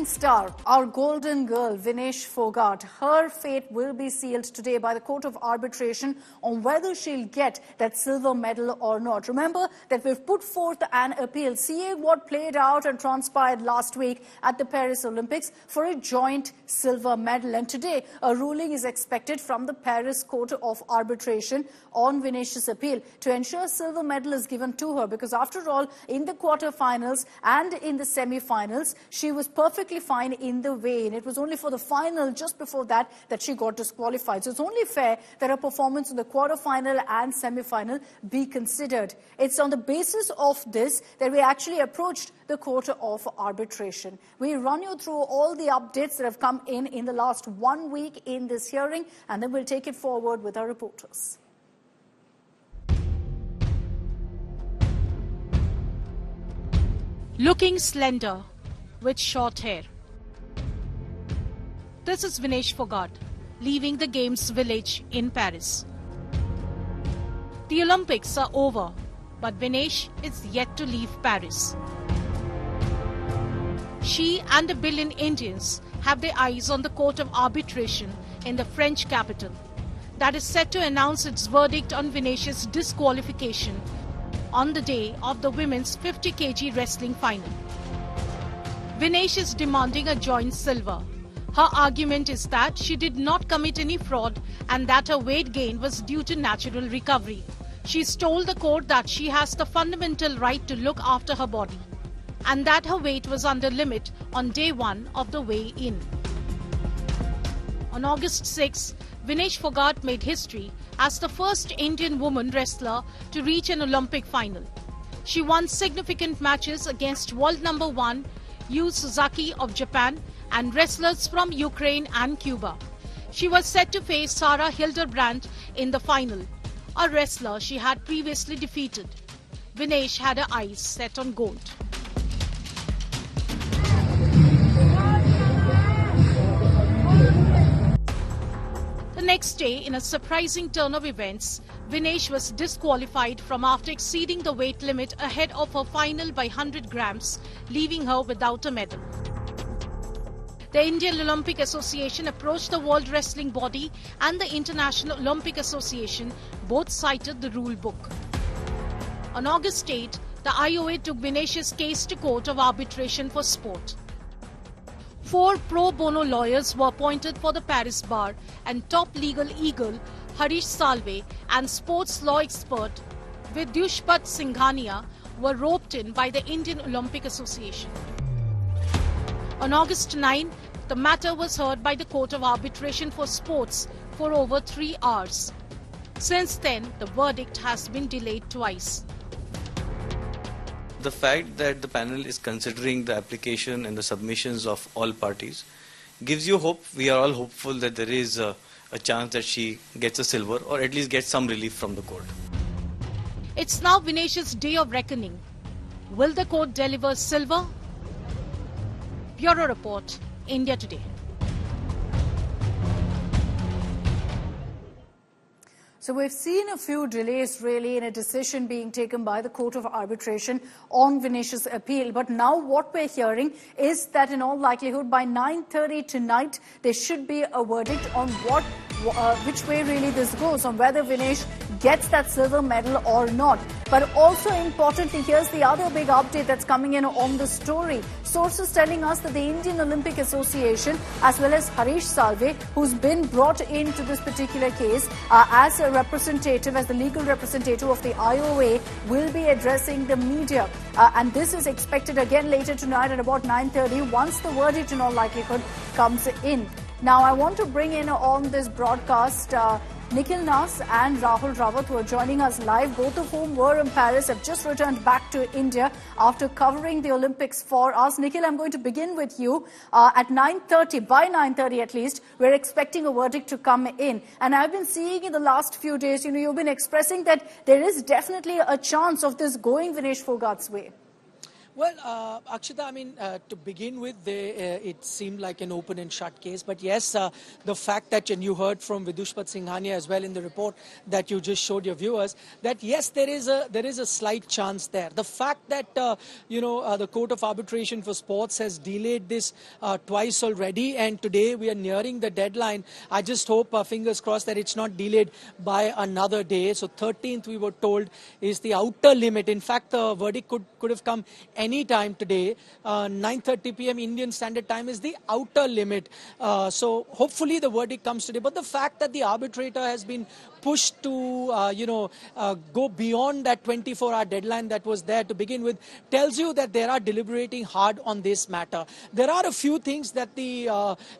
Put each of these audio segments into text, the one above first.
star, our golden girl, Vinesh Fogart, her fate will be sealed today by the Court of Arbitration on whether she'll get that silver medal or not. Remember that we've put forth an appeal, seeing what played out and transpired last week at the Paris Olympics for a joint silver medal. And today, a ruling is expected from the Paris Court of Arbitration on Vinesh's appeal to ensure silver medal is given to her, because after all, in the quarterfinals and in the semi-finals, she was perfectly fine in the weigh-in. It was only for the final, just before that, that she got disqualified. So it's only fair that her performance in the quarterfinal and semi-final be considered. It's on the basis of this that we actually approached the Court of Arbitration. We run you through all the updates that have come in the last 1 week in this hearing, and then we'll take it forward with our reporters. Looking slender with short hair. This is Vinesh Fogart leaving the Games Village in Paris. The Olympics are over, but Vinesh is yet to leave Paris. She and 1 billion Indians have their eyes on the Court of Arbitration in the French capital that is set to announce its verdict on Vinesh's disqualification on the day of the women's 50 kg wrestling final. Vinesh is demanding a joint silver. Her argument is that she did not commit any fraud and that her weight gain was due to natural recovery. She's told the court that she has the fundamental right to look after her body and that her weight was under limit on day 1 of the weigh-in. On August 6, Vinesh Fogart made history as the first Indian woman wrestler to reach an Olympic final. She won significant matches against world number 1 Yu Suzaki of Japan and wrestlers from Ukraine and Cuba. She was set to face Sarah Hildebrandt in the final, a wrestler she had previously defeated. Vinesh had her eyes set on gold. The next day, in a surprising turn of events, Vinesh was disqualified from after exceeding the weight limit ahead of her final by 100 grams, leaving her without a medal. The Indian Olympic Association approached the World Wrestling Body and the International Olympic Association. Both cited the rule book. On August 8, the IOA took Vinesh's case to Court of Arbitration for Sport. 4 pro bono lawyers were appointed for the Paris bar, and top legal eagle Harish Salve and sports law expert Vidyushpat Singhania were roped in by the Indian Olympic Association. On August 9, the matter was heard by the Court of Arbitration for Sports for over 3 hours. Since then, the verdict has been delayed twice. The fact that the panel is considering the application and the submissions of all parties gives you hope. We are all hopeful that there is a chance that she gets a silver or at least gets some relief from the court. It's now Vinesh's day of reckoning. Will the court deliver silver? Bureau Report, India Today. So we've seen a few delays really in a decision being taken by the Court of Arbitration on Vinesh's appeal. But now what we're hearing is that in all likelihood by 9:30 tonight, there should be a verdict on which way really this goes, on whether Vinesh gets that silver medal or not. But also importantly, here's the other big update that's coming in on the story. Sources telling us that the Indian Olympic Association, as well as Harish Salve, who's been brought into this particular case as a representative, as the legal representative of the IOA, will be addressing the media. And this is expected again later tonight at about 9:30, once the verdict in all likelihood comes in. Now, I want to bring in on this broadcast Nikhil Nas and Rahul Rawat, who are joining us live, both of whom were in Paris, have just returned back to India after covering the Olympics for us. Nikhil, I'm going to begin with you. At 9:30, by 9:30 at least, we're expecting a verdict to come in. And I've been seeing in the last few days, you've been expressing that there is definitely a chance of this going Vinesh Fogart's way. Well, Akshita, I mean, to begin with, it seemed like an open and shut case. But yes, the fact that, and you heard from Vidushpat Singhania as well in the report that you just showed your viewers, that yes, there is a slight chance there. The fact that the Court of Arbitration for Sports has delayed this twice already, and today we are nearing the deadline. I just hope, fingers crossed, that it's not delayed by another day. So 13th, we were told, is the outer limit. In fact, the verdict could have come any time today. 9:30 p.m. Indian Standard Time is the outer limit. So hopefully the verdict comes today. But the fact that the arbitrator has been pushed to, go beyond that 24-hour deadline that was there to begin with tells you that they are deliberating hard on this matter. There are a few things that the,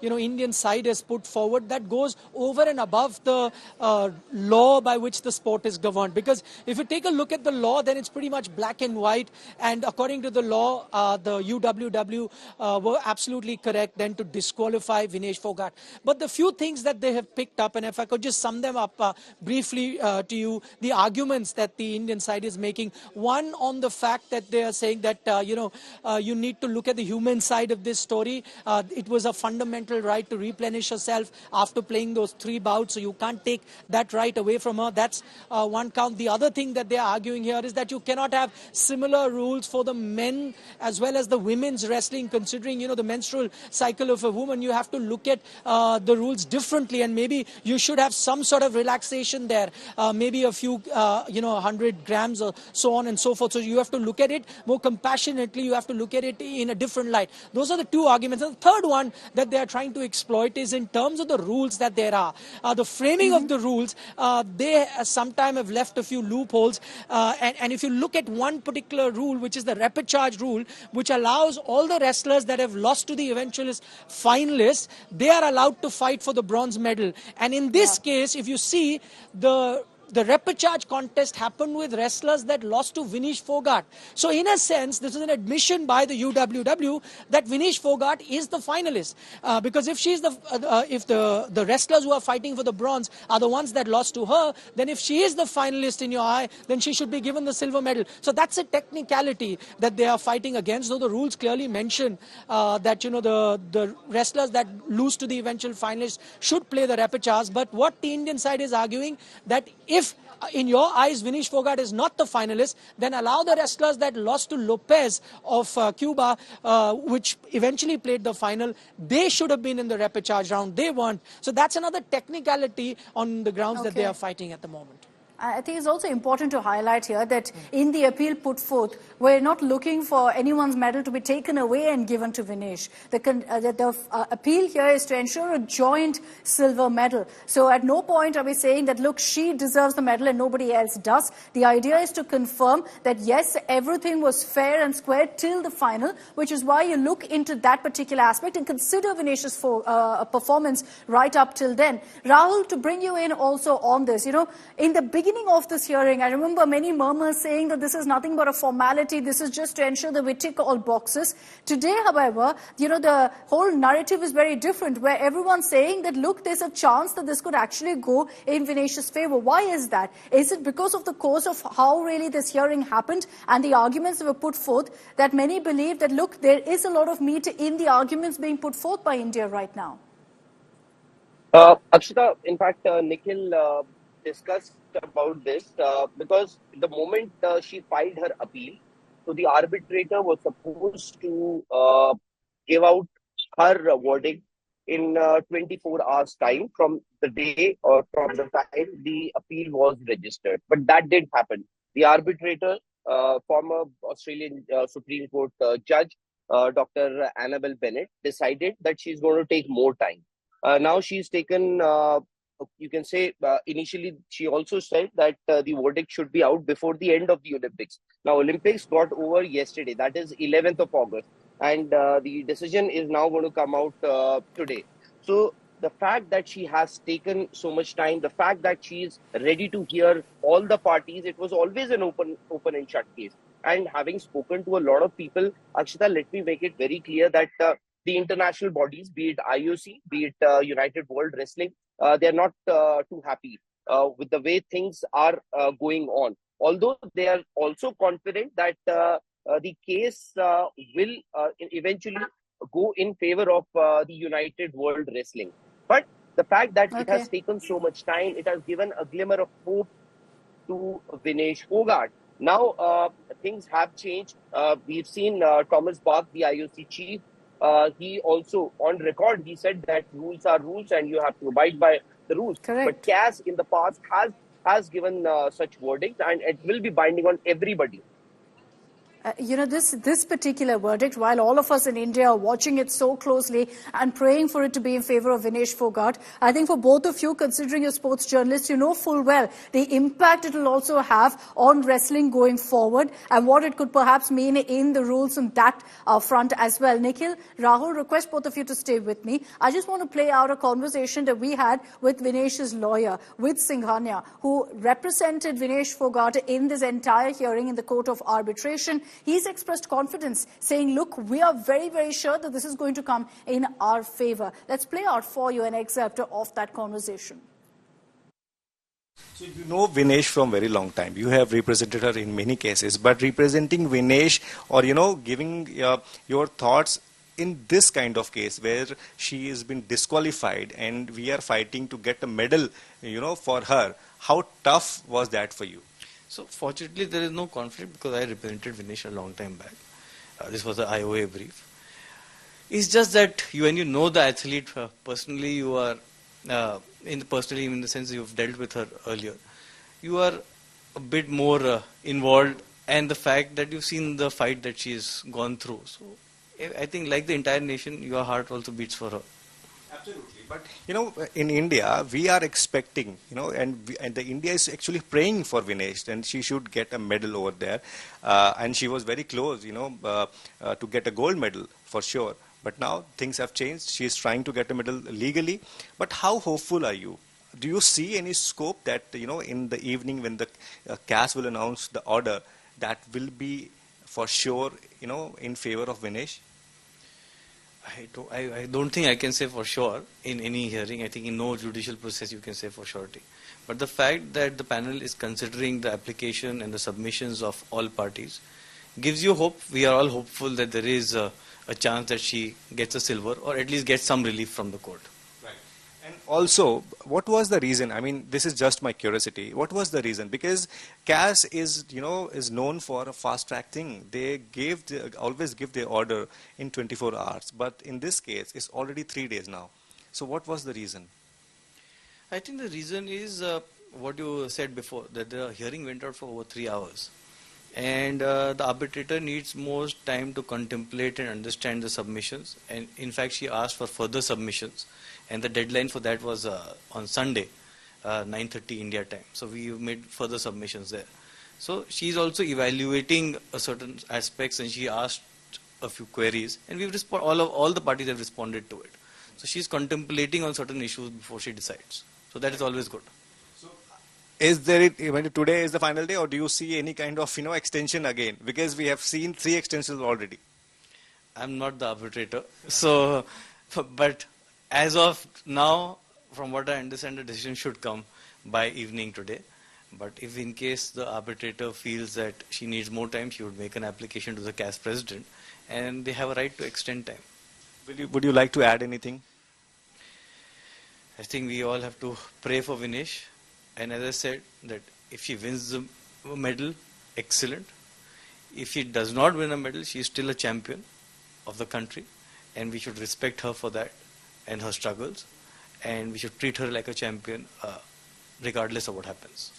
Indian side has put forward that goes over and above the law by which the sport is governed. Because if you take a look at the law, then it's pretty much black and white. And according to the law, the UWW were absolutely correct then to disqualify Vinesh Fogart. But the few things that they have picked up, and if I could just sum them up briefly to you, the arguments that the Indian side is making. One, on the fact that they are saying that, you need to look at the human side of this story. It was a fundamental right to replenish herself after playing those 3 bouts, so you can't take that right away from her. That's one count. The other thing that they are arguing here is that you cannot have similar rules for the men as well as the women's wrestling, considering, the menstrual cycle of a woman. You have to look at the rules differently, and maybe you should have some sort of relaxation there, maybe a few, 100 grams or so on and so forth. So you have to look at it more compassionately. You have to look at it in a different light. Those are the 2 arguments. And the third one that they are trying to exploit is in terms of the rules that there are. The framing of the rules, they sometimes have left a few loopholes. And if you look at one particular rule, which is the repechage rule, which allows all the wrestlers that have lost to the eventual finalists, they are allowed to fight for the bronze medal. And in this case, if you see, the repechage contest happened with wrestlers that lost to Vinesh Fogart. So in a sense, this is an admission by the UWW that Vinesh Fogart is the finalist. Because if she's if the wrestlers who are fighting for the bronze are the ones that lost to her, then if she is the finalist in your eye, then she should be given the silver medal. So that's a technicality that they are fighting against. Though the rules clearly mention that, the wrestlers that lose to the eventual finalists should play the repechage. But what the Indian side is arguing, that if in your eyes Vinesh Fogart is not the finalist, then allow the wrestlers that lost to Lopez of Cuba, which eventually played the final, they should have been in the repechage round. They weren't. So that's another technicality on the grounds that they are fighting at the moment. I think it's also important to highlight here that in the appeal put forth, we're not looking for anyone's medal to be taken away and given to Vinesh. The appeal here is to ensure a joint silver medal. So at no point are we saying that, look, she deserves the medal and nobody else does. The idea is to confirm that, yes, everything was fair and square till the final, which is why you look into that particular aspect and consider Vinesh's performance right up till then. Rahul, to bring you in also on this, in the beginning of this hearing, I remember many murmurs saying that this is nothing but a formality, this is just to ensure that we tick all boxes. Today, however, the whole narrative is very different, where everyone's saying that, look, there's a chance that this could actually go in Vinesh's favor. Why is that? Is it because of the course of how really this hearing happened and the arguments that were put forth that many believe that, look, there is a lot of meat in the arguments being put forth by India right now? Akshita, in fact, Nikhil discussed about this because the moment she filed her appeal, so the arbitrator was supposed to give out her verdict in 24 hours time from the day or from the time the appeal was registered. But that didn't happen. The arbitrator, former Australian Supreme Court judge, Dr. Annabel Bennett, decided that she's going to take more time. Now she's taken, you can say, initially she also said that the verdict should be out before the end of the Olympics. Now Olympics got over yesterday, that is 11th of August. And the decision is now going to come out today. So the fact that she has taken so much time, the fact that she is ready to hear all the parties, it was always an open and shut case. And having spoken to a lot of people, Akshita, let me make it very clear that the international bodies, be it IOC, be it United World Wrestling, they are not too happy with the way things are going on. Although they are also confident that the case will eventually go in favor of the United World Wrestling. But the fact that it Okay. has taken so much time, it has given a glimmer of hope to Vinesh Fogart. Now, things have changed. We've seen Thomas Bach, the IOC chief. He also, on record, he said that rules are rules and you have to abide by the rules. But Correct. CAS in the past has given such verdicts, and it will be binding on everybody. This particular verdict, while all of us in India are watching it so closely and praying for it to be in favor of Vinesh Fogart, I think for both of you, considering you're sports journalists, you know full well the impact it will also have on wrestling going forward and what it could perhaps mean in the rules on that front as well. Nikhil, Rahul, request both of you to stay with me. I just want to play out a conversation that we had with Vinesh's lawyer, with Singhania, who represented Vinesh Fogart in this entire hearing in the Court of Arbitration. He's expressed confidence, saying, look, we are very, very sure that this is going to come in our favor. Let's play out for you an excerpt of that conversation. So you know Vinesh from very long time. You have represented her in many cases, but representing Vinesh or, giving your thoughts in this kind of case where she has been disqualified and we are fighting to get a medal, for her, how tough was that for you? So fortunately, there is no conflict because I represented Vinesh a long time back. This was an IOA brief. It's just that when you know the athlete personally, you are personally in the sense you've dealt with her earlier. You are a bit more involved, and the fact that you've seen the fight that she has gone through. So I think, like the entire nation, your heart also beats for her. Absolutely. But, in India, we are expecting, and the India is actually praying for Vinesh, and she should get a medal over there. And she was very close, to get a gold medal for sure. But now things have changed. She is trying to get a medal legally. But how hopeful are you? Do you see any scope that, in the evening when the CAS will announce the order, that will be for sure, in favor of Vinesh? I don't think I can say for sure in any hearing. I think in no judicial process you can say for surety. But the fact that the panel is considering the application and the submissions of all parties gives you hope. We are all hopeful that there is a chance that she gets a silver or at least gets some relief from the court. Right. And also, what was the reason? I mean, this is just my curiosity. What was the reason? Because CAS is known for a fast-track thing. They always give their order in 24 hours. But in this case, it's already 3 days now. So what was the reason? I think the reason is what you said before, that the hearing went out for over 3 hours. And the arbitrator needs more time to contemplate and understand the submissions. And in fact, she asked for further submissions. And the deadline for that was on Sunday, 9:30 India time. So we made further submissions there. So she's also evaluating certain aspects, and she asked a few queries, and we've all the parties have responded to it. So she's contemplating on certain issues before she decides. So that is always good. So is there today is the final day, or do you see any kind of extension again? Because we have seen 3 extensions already. I'm not the arbitrator, so but as of now, from what I understand, the decision should come by evening today. But if in case the arbitrator feels that she needs more time, she would make an application to the CAS president, and they have a right to extend time. Would you like to add anything? I think we all have to pray for Vinesh, and as I said, that if she wins the medal, excellent. If she does not win a medal, she is still a champion of the country, and we should respect her for that and her struggles, and we should treat her like a champion regardless of what happens.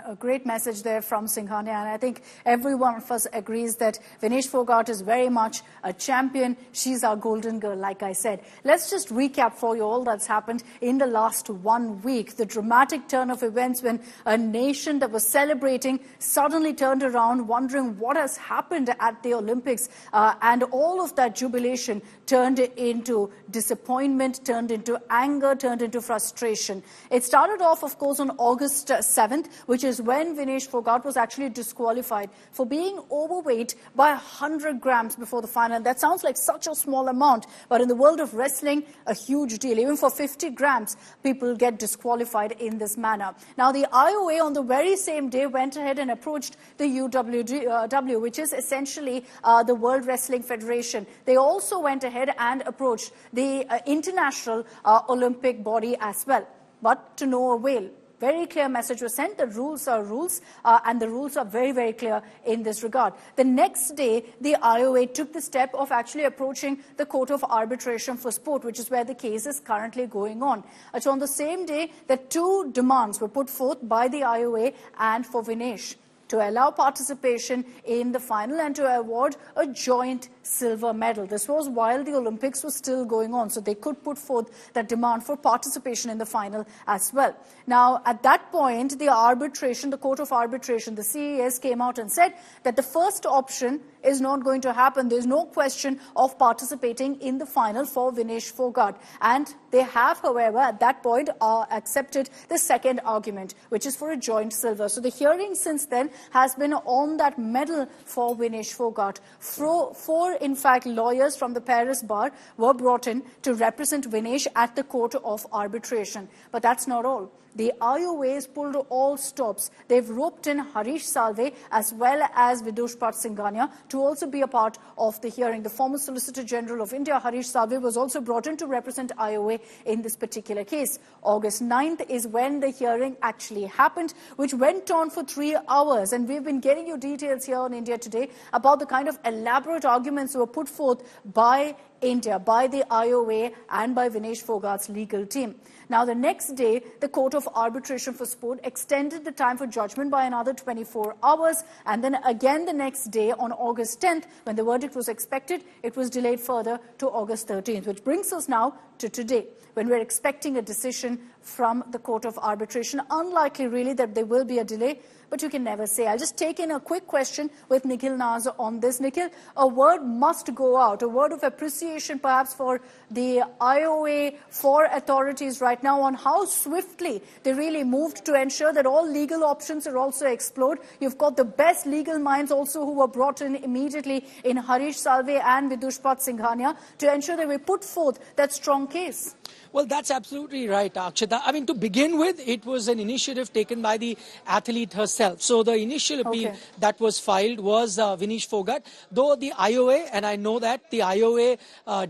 A great message there from Singhania, and I think every one of us agrees that Vinesh Fogart is very much a champion. She's our golden girl, like I said. Let's just recap for you all that's happened in the last 1 week. The dramatic turn of events when a nation that was celebrating suddenly turned around, wondering what has happened at the Olympics, and all of that jubilation turned into disappointment, turned into anger, turned into frustration. It started off, of course, on August 7th, which which is when Vinesh Fogart was actually disqualified for being overweight by 100 grams before the final. That sounds like such a small amount, but in the world of wrestling, a huge deal. Even for 50 grams, people get disqualified in this manner. Now, the IOA on the very same day went ahead and approached the UWW, which is essentially the World Wrestling Federation. They also went ahead and approached the International Olympic Body as well, but to no avail. Very clear message was sent. The rules are rules, and the rules are very, very clear in this regard. The next day, the IOA took the step of actually approaching the Court of Arbitration for Sport, which is where the case is currently going on. So on the same day, the two demands were put forth by the IOA and for Vinesh to allow participation in the final and to award a joint silver medal. This was while the Olympics was still going on, so they could put forth that demand for participation in the final as well. Now, at that point, the arbitration, the Court of Arbitration, the CES came out and said that the first option is not going to happen. There's no question of participating in the final for Vinesh Fogart. And they have, however, at that point, accepted the second argument, which is for a joint silver. So the hearing since then has been on that medal for Vinesh Fogart. Four, in fact, lawyers from the Paris bar were brought in to represent Vinesh at the Court of Arbitration. But that's not all. The IOA has pulled all stops. They've roped in Harish Salve as well as Vidushpat Singhania to also be a part of the hearing. The former Solicitor General of India, Harish Salve, was also brought in to represent IOA in this particular case. August 9th is when the hearing actually happened, which went on for 3 hours. And we've been getting you details here on India Today about the kind of elaborate arguments that were put forth by India, by the IOA and by Vinesh Fogart's legal team. Now, the next day, the Court of Arbitration for Sport extended the time for judgment by another 24 hours. And then again the next day, on August 10th, when the verdict was expected, it was delayed further to August 13th, which brings us now to today, when we're expecting a decision from the Court of Arbitration. Unlikely, really, that there will be a delay, but you can never say. I'll just take in a quick question with Nikhil Naz on this. Nikhil, a word must go out, a word of appreciation perhaps for the IOA, for authorities right now on how swiftly they really moved to ensure that all legal options are also explored. You've got the best legal minds also who were brought in immediately in Harish Salve and Vidushpat Singhania to ensure that we put forth that strong case. Well, that's absolutely right, Akshita. I mean, to begin with, it was an initiative taken by the athlete herself. So the initial appeal that was filed was Vinesh Fogart, though the IOA, and I know that the IOA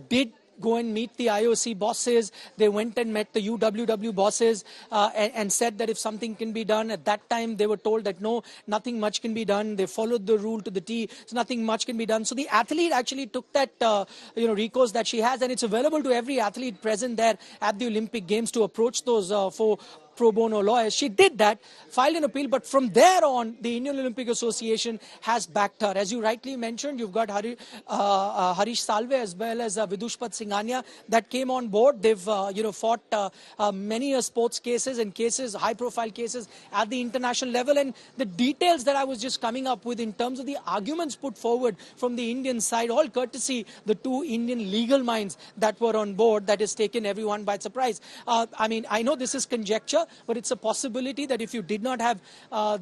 did go and meet the IOC bosses. They went and met the UWW bosses and said that if something can be done. At that time, they were told that no, nothing much can be done. They followed the rule to the T, so nothing much can be done. So the athlete actually took that recourse that she has, and it's available to every athlete present there at the Olympic Games to approach those four pro bono lawyers. She did that, filed an appeal, but from there on, the Indian Olympic Association has backed her. As you rightly mentioned, you've got Harish Salve as well as Vidushpat Singhania that came on board. They've fought many sports cases and cases, high-profile cases at the international level. And the details that I was just coming up with in terms of the arguments put forward from the Indian side, all courtesy the two Indian legal minds that were on board, that has taken everyone by surprise. I mean, I know this is conjecture, but it's a possibility that if you did not have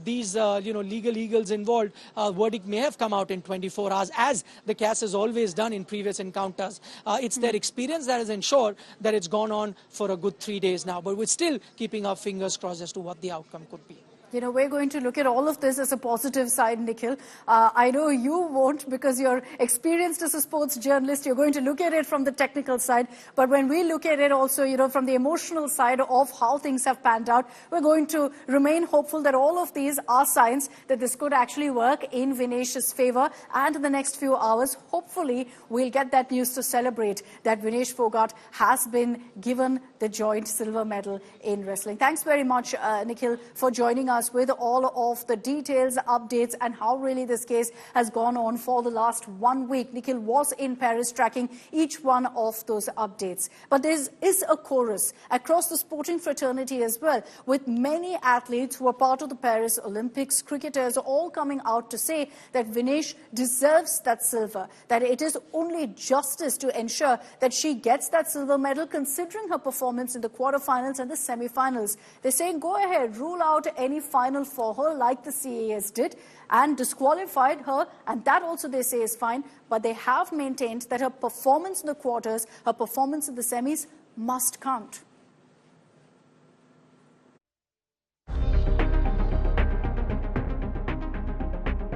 these legal eagles involved, verdict may have come out in 24 hours, as the CAS has always done in previous encounters. It's their experience that has ensured that it's gone on for a good 3 days now, but we're still keeping our fingers crossed as to what the outcome could be. You know, we're going to look at all of this as a positive side, Nikhil. I know you won't, because you're experienced as a sports journalist. You're going to look at it from the technical side. But when we look at it also, from the emotional side of how things have panned out, we're going to remain hopeful that all of these are signs that this could actually work in Vinesh's favor. And in the next few hours, hopefully, we'll get that news to celebrate that Vinesh Fogart has been given the joint silver medal in wrestling. Thanks very much, Nikhil, for joining us with all of the details, updates, and how really this case has gone on for the last 1 week. Nikhil was in Paris tracking each one of those updates. But there is a chorus across the sporting fraternity as well, with many athletes who are part of the Paris Olympics, cricketers, all coming out to say that Vinesh deserves that silver, that it is only justice to ensure that she gets that silver medal, considering her performance in the quarterfinals and the semi-finals. They're saying, go ahead, rule out any final for her, like the CAS did, and disqualified her, and that also they say is fine, but they have maintained that her performance in the quarters, her performance in the semis must count.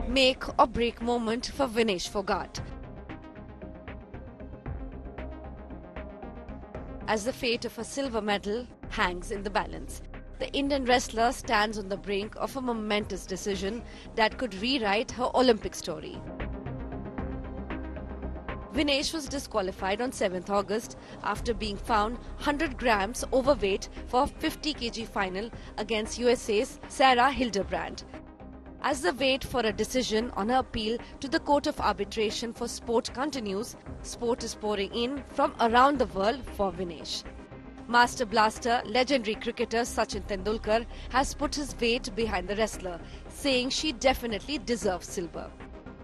Make or break moment for Vinesh Phogat. As the fate of a silver medal hangs in the balance, the Indian wrestler stands on the brink of a momentous decision that could rewrite her Olympic story. Vinesh was disqualified on 7th August after being found 100 grams overweight for a 50 kg final against USA's Sarah Hildebrand. As the wait for a decision on her appeal to the Court of Arbitration for Sport continues, sport is pouring in from around the world for Vinesh. Master Blaster, legendary cricketer Sachin Tendulkar has put his weight behind the wrestler, saying she definitely deserves silver.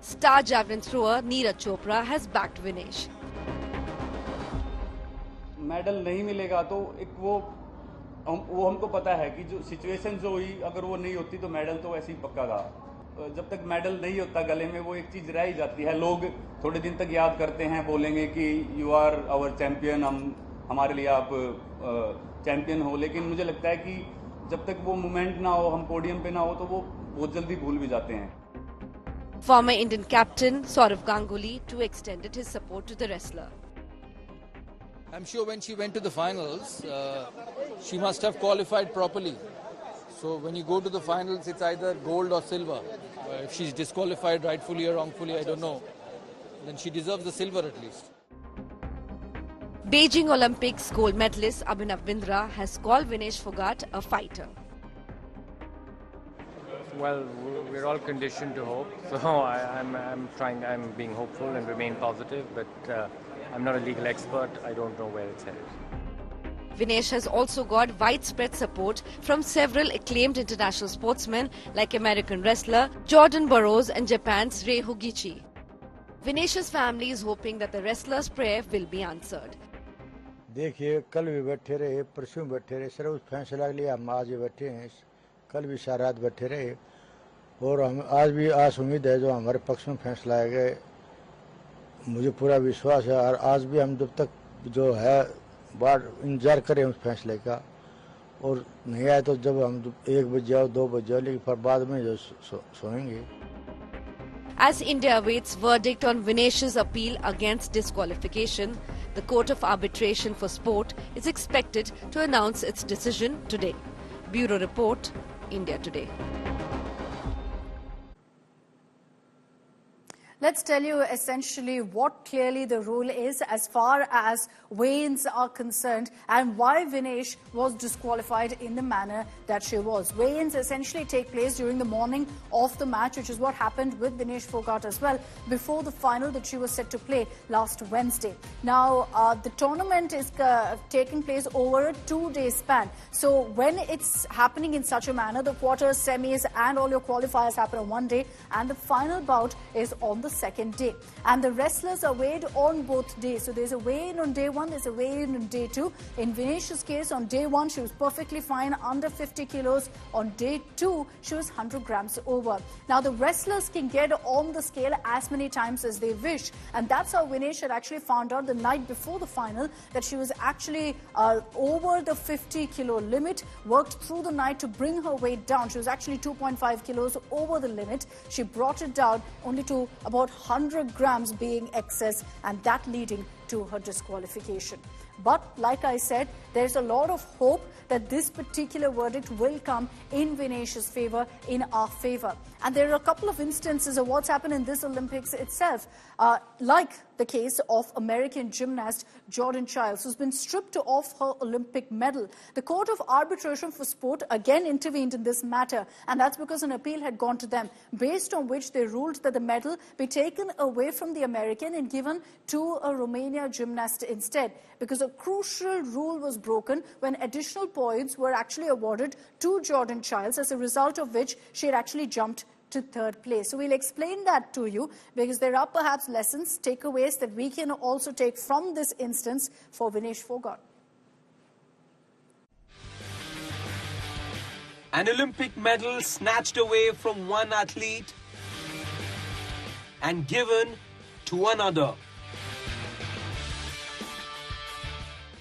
Star javelin thrower Neeraj Chopra has backed Vinesh. Medal नहीं मिलेगा तो एक वो हमको पता है कि जो सिचुएशन जो हुई अगर वो नहीं होती तो मेडल तो वैसे ही पक्का था। जब तक मेडल नहीं होता गले में वो एक चीज़ रह ही जाती है। लोग थोड़े दिन तक याद करते हैं, बोलेंगे कि यू आर आवर चैम्पियन, हमारे लिए आप चैम्पियन हो, लेकिन मुझे लगता है कि जब तक वो मोमेंट ना हो, हम पोडियम पे ना हो, तो वो बहुत जल्दी भूल भी जाते हैं। Former Indian captain Sourav Ganguly too extended his support to the wrestler. I'm sure when she went to the finals, she must have qualified properly. So when you go to the finals, it's either gold or silver. If she's disqualified rightfully or wrongfully, I don't know, then she deserves the silver at least. Beijing Olympics gold medalist Abhinav Bindra has called Vinesh Phogat a fighter. Well, we're all conditioned to hope, so I'm being hopeful and remain positive, but I'm not a legal expert. I don't know where it's headed. Vinesh has also got widespread support from several acclaimed international sportsmen like American wrestler Jordan Burroughs and Japan's Rei Hogichi. Vinesh's family is hoping that the wrestler's prayer will be answered. देखिए, कल भी बैठे रहे, परसों बैठे रहे, sir उस फैसला के लिए हम आज बैठे हैं, कल भी सारी रात बैठे रहे, और हम आज भी आस उम्मीद है जो हमारे पक्ष में फैसला आएगा, मुझे पूरा विश्वास है, और आज भी हम जब तक जो है बार इंतजार करें उस फैसले का, और नहीं आए तो जब हम 1 बजे जाओ 2 बजे जाओ, लेकिन फिर बाद में जो सोएंगे. As India awaits verdict on Vinesh's appeal against disqualification, the Court of Arbitration for Sport is expected to announce its decision today. Bureau Report, India Today. Let's tell you essentially what clearly the rule is as far as weigh-ins are concerned and why Vinesh was disqualified in the manner that she was. Weigh-ins essentially take place during the morning of the match, which is what happened with Vinesh Phogat as well, before the final that she was set to play last Wednesday. Now, the tournament is taking place over a 2-day span. So when it's happening in such a manner, the quarters, semis and all your qualifiers happen on one day, and the final bout is on the second day, and the wrestlers are weighed on both days. So there's a weigh-in on day 1, there's a weigh-in on day 2. In Vinesh's case, on day 1 she was perfectly fine, under 50 kilos. On day 2 she was 100 grams over. Now the wrestlers can get on the scale as many times as they wish, and that's how Vinesh had actually found out the night before the final that she was actually over the 50 kilo limit, worked through the night to bring her weight down. She was actually 2.5 kilos over the limit. She brought it down only to about 100 grams being excess, and that leading to her disqualification. But like I said, there's a lot of hope that this particular verdict will come in Vinesh's favor, in our favor. And there are a couple of instances of what's happened in this Olympics itself, like the case of American gymnast Jordan Childs, who's been stripped of her Olympic medal. The Court of Arbitration for Sport again intervened in this matter, and that's because an appeal had gone to them, based on which they ruled that the medal be taken away from the American and given to a Romania gymnast instead, because a crucial rule was broken when additional points were actually awarded to Jordan Childs, as a result of which she had actually jumped to 3rd place. So we'll explain that to you, because there are perhaps lessons, takeaways that we can also take from this instance for Vinesh Phogat. An Olympic medal snatched away from one athlete and given to another.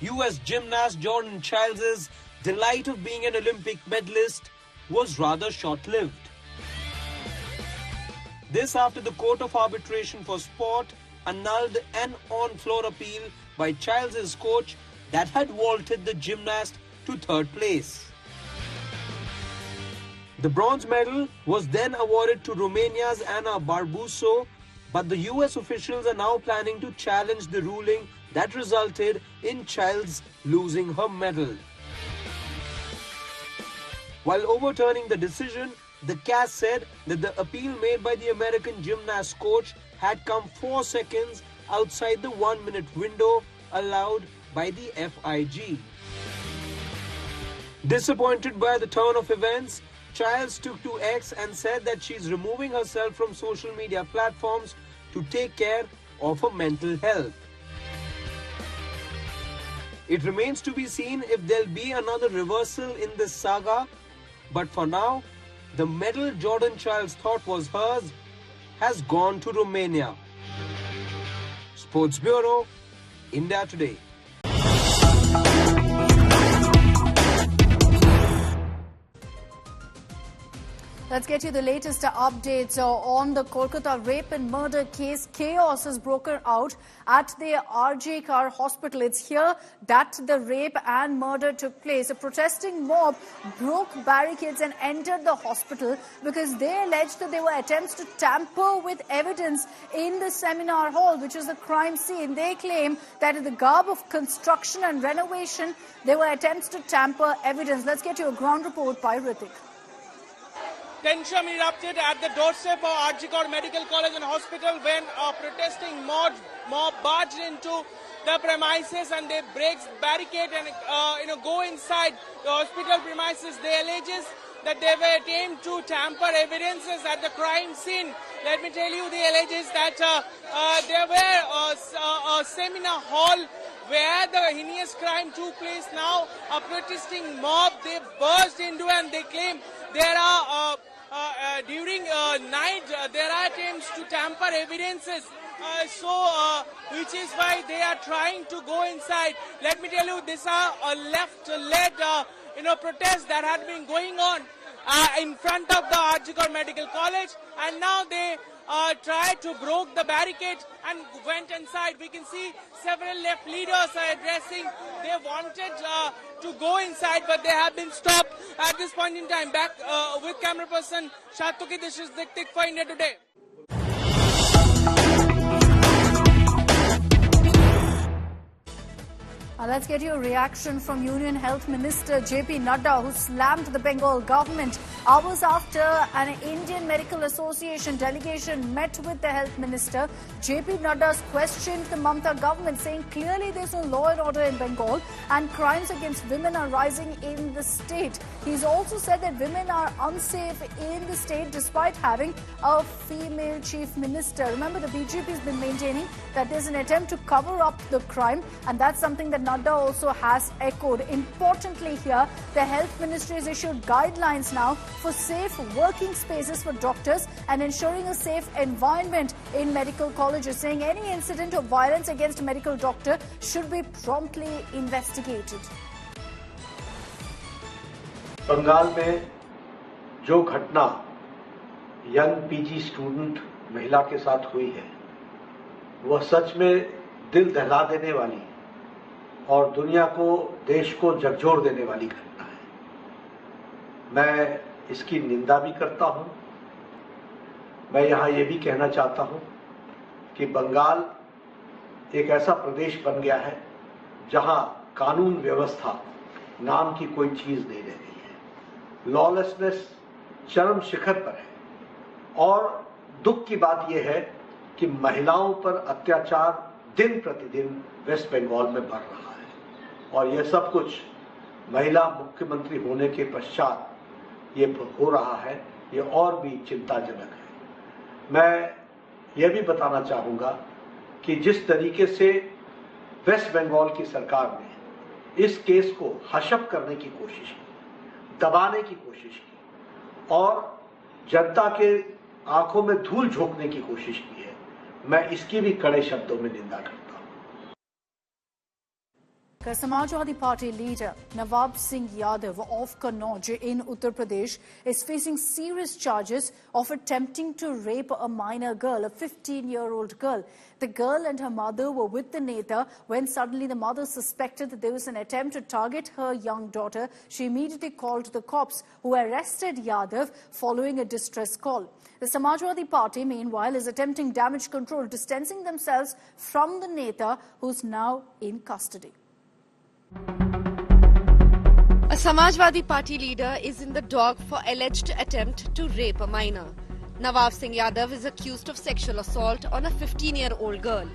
US gymnast Jordan Childs' delight of being an Olympic medalist was rather short-lived. This after the Court of Arbitration for Sport annulled an on-floor appeal by Childs' coach that had vaulted the gymnast to third place. The bronze medal was then awarded to Romania's Ana Barbuso, but the US officials are now planning to challenge the ruling that resulted in Childs losing her medal. While overturning the decision, the CAS said that the appeal made by the American gymnast coach had come 4 seconds outside the 1-minute window allowed by the FIG. Disappointed by the turn of events, Childs took to X and said that she's removing herself from social media platforms to take care of her mental health. It remains to be seen if there'll be another reversal in this saga, but for now, the medal Jordan Childs thought was hers has gone to Romania. Sports Bureau, India Today. Let's get you the latest updates on the Kolkata rape and murder case. Chaos has broken out at the RJ Kar Hospital. It's here that the rape and murder took place. A protesting mob broke barricades and entered the hospital because they alleged that there were attempts to tamper with evidence in the seminar hall, which is the crime scene. They claim that in the garb of construction and renovation, there were attempts to tamper evidence. Let's get you a ground report by Ritik. Tension erupted at the doorstep of RJ Kar Medical College and Hospital when a protesting mob barged into the premises and they break barricade and go inside the hospital premises. They alleges that they were attempting to tamper evidences at the crime scene. Let me tell you, they alleges that there were a seminar hall where the heinous crime took place. Now a protesting mob, they burst into and they claim there are during night there are attempts to tamper evidences, which is why they are trying to go inside. Let me tell you, these are a left-led protests that had been going on in front of the RJ Kar Medical College, and now they tried to break the barricade and went inside. We can see several left leaders are addressing. They wanted to go inside, but they have been stopped at this point in time. Back with camera person Shatuki, this is Dik for India Today. Let's get you a reaction from Union Health Minister JP Nadda, who slammed the Bengal government hours after an Indian Medical Association delegation met with the Health Minister. JP Nadda questioned the Mamata government, saying clearly there's no law and order in Bengal and crimes against women are rising in the state. He's also said that women are unsafe in the state despite having a female chief minister. Remember, the BJP has been maintaining that there's an attempt to cover up the crime, and that's something that Nadda also has echoed. Importantly here, the Health Ministry has issued guidelines now for safe working spaces for doctors and ensuring a safe environment in medical colleges, saying any incident of violence against a medical doctor should be promptly investigated. Bengal में जो घटना young PG student महिला के साथ हुई है, वह सच में दिल दहला देने वाली और दुनिया को, देश को झकझोर देने वाली घटना है। मैं इसकी निंदा भी करता हूं। मैं यहां ये भी कहना चाहता हूं कि बंगाल एक ऐसा प्रदेश बन गया है जहां कानून व्यवस्था नाम की कोई चीज नहीं रह गई है। लॉलेसनेस चरम शिखर पर है और दुख की बात यह है कि महिलाओं पर अत्याचार दिन प्रतिदिन वेस्ट बंगाल में बढ़ रहा है और यह सब कुछ महिला मुख्यमंत्री होने के पश्चात ये हो रहा है। ये और भी चिंताजनक है। मैं यह भी बताना चाहूँगा कि जिस तरीके से वेस्ट बंगाल की सरकार ने इस केस को हशप करने की कोशिश की, दबाने की कोशिश की और जनता के आंखों में धूल झोंकने की कोशिश की है। मैं इसकी भी कड़े शब्दों में निंदा करता हूं। Samajwadi Party leader Nawab Singh Yadav of Kannauj in Uttar Pradesh is facing serious charges of attempting to rape a minor girl, a 15-year-old girl. The girl and her mother were with the Neta when suddenly the mother suspected that there was an attempt to target her young daughter. She immediately called the cops, who arrested Yadav following a distress call. The Samajwadi Party, meanwhile, is attempting damage control, distancing themselves from the Neta, who's now in custody. A Samajwadi Party leader is in the dock for alleged attempt to rape a minor. Nawab Singh Yadav is accused of sexual assault on a 15-year-old girl.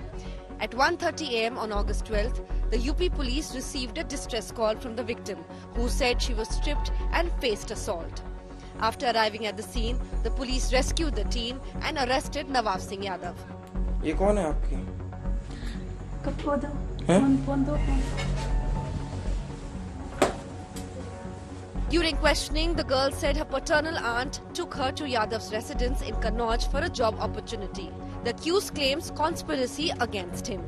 At 1:30 a.m. on August 12th, the UP police received a distress call from the victim, who said she was stripped and faced assault. After arriving at the scene, the police rescued the teen and arrested Nawab Singh Yadav. ये कौन है आपकी? During questioning, the girl said her paternal aunt took her to Yadav's residence in Kannauj for a job opportunity. The accused claims conspiracy against him.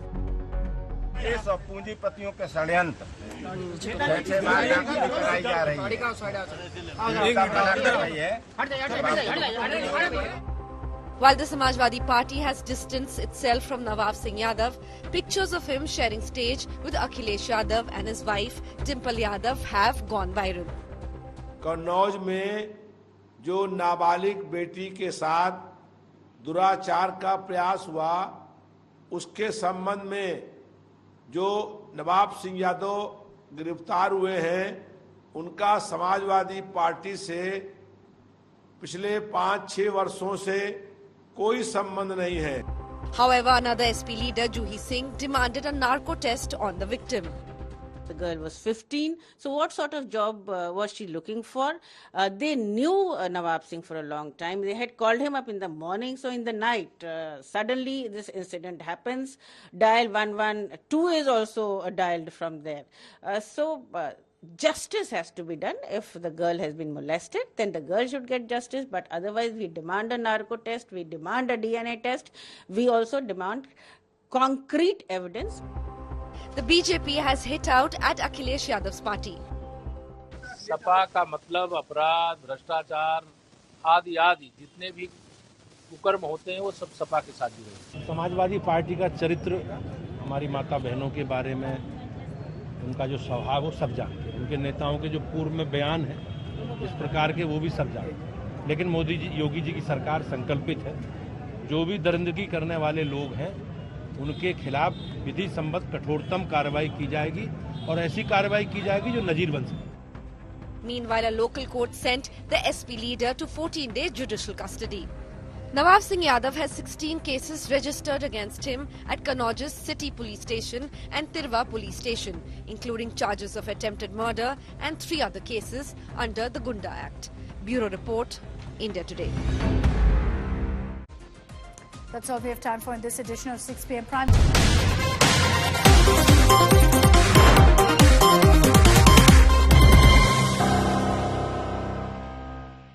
ये सब पूंजीपतियों के षड्यंत्र जैसे मारकाट कराई जा रही है। While the Samajwadi Party has distanced itself from Nawab Singh Yadav, pictures of him sharing stage with Akhilesh Yadav and his wife Dimple Yadav have gone viral. Kannauj में जो नाबालिग बेटी के साथ दुराचार का प्रयास हुआ, उसके संबंध में जो नवाब सिंह यादव गिरफ्तार हुए हैं, उनका समाजवादी पार्टी से पिछले 5-6 वर्षों से कोई संबंध नहीं है. However, another SP leader, Juhi Singh, demanded a narco test on the victim. The girl was 15. So what sort of job was she looking for? They knew Nawab Singh for a long time. They had called him up in the morning. So in the night, suddenly this incident happens. Dial 112 is also dialed from there. Justice has to be done. If the girl has been molested, then the girl should get justice. But otherwise, we demand a narco test. We demand a DNA test. We also demand concrete evidence. The BJP has hit out at Akhilesh Yadav's party. Sapa का मतलब अपराध, भ्रष्टाचार आदि आदि जितने भी कुकर्म होते हैं वो सब सपा के साथ जुड़े हैं। समाजवादी पार्टी का चरित्र, हमारी माता बहनों के बारे में उनका जो स्वभाव वो सब जानते हैं। उनके नेताओं के जो पूर्व में बयान है इस प्रकार के वो भी सब जानते हैं। लेकिन मोदी जी, योगी जी की सरकार संकल्पित है, जो भी दरिंदगी करने वाले लोग हैं उनके खिलाफ विधि सम्मत कठोरतम कार्रवाई की जाएगी और ऐसी कार्रवाई की जाएगी जो नजीर बन सके। Meanwhile, a local court sent the SP leader to 14-day judicial custody. Nawab Singh Yadav has 16 cases registered against him at Kannauj's City Police Station and Tirwa Police Station, including charges of attempted murder and 3 other cases under the Gunda Act. Bureau Report, India Today. That's all we have time for in this edition of 6 p.m. Prime.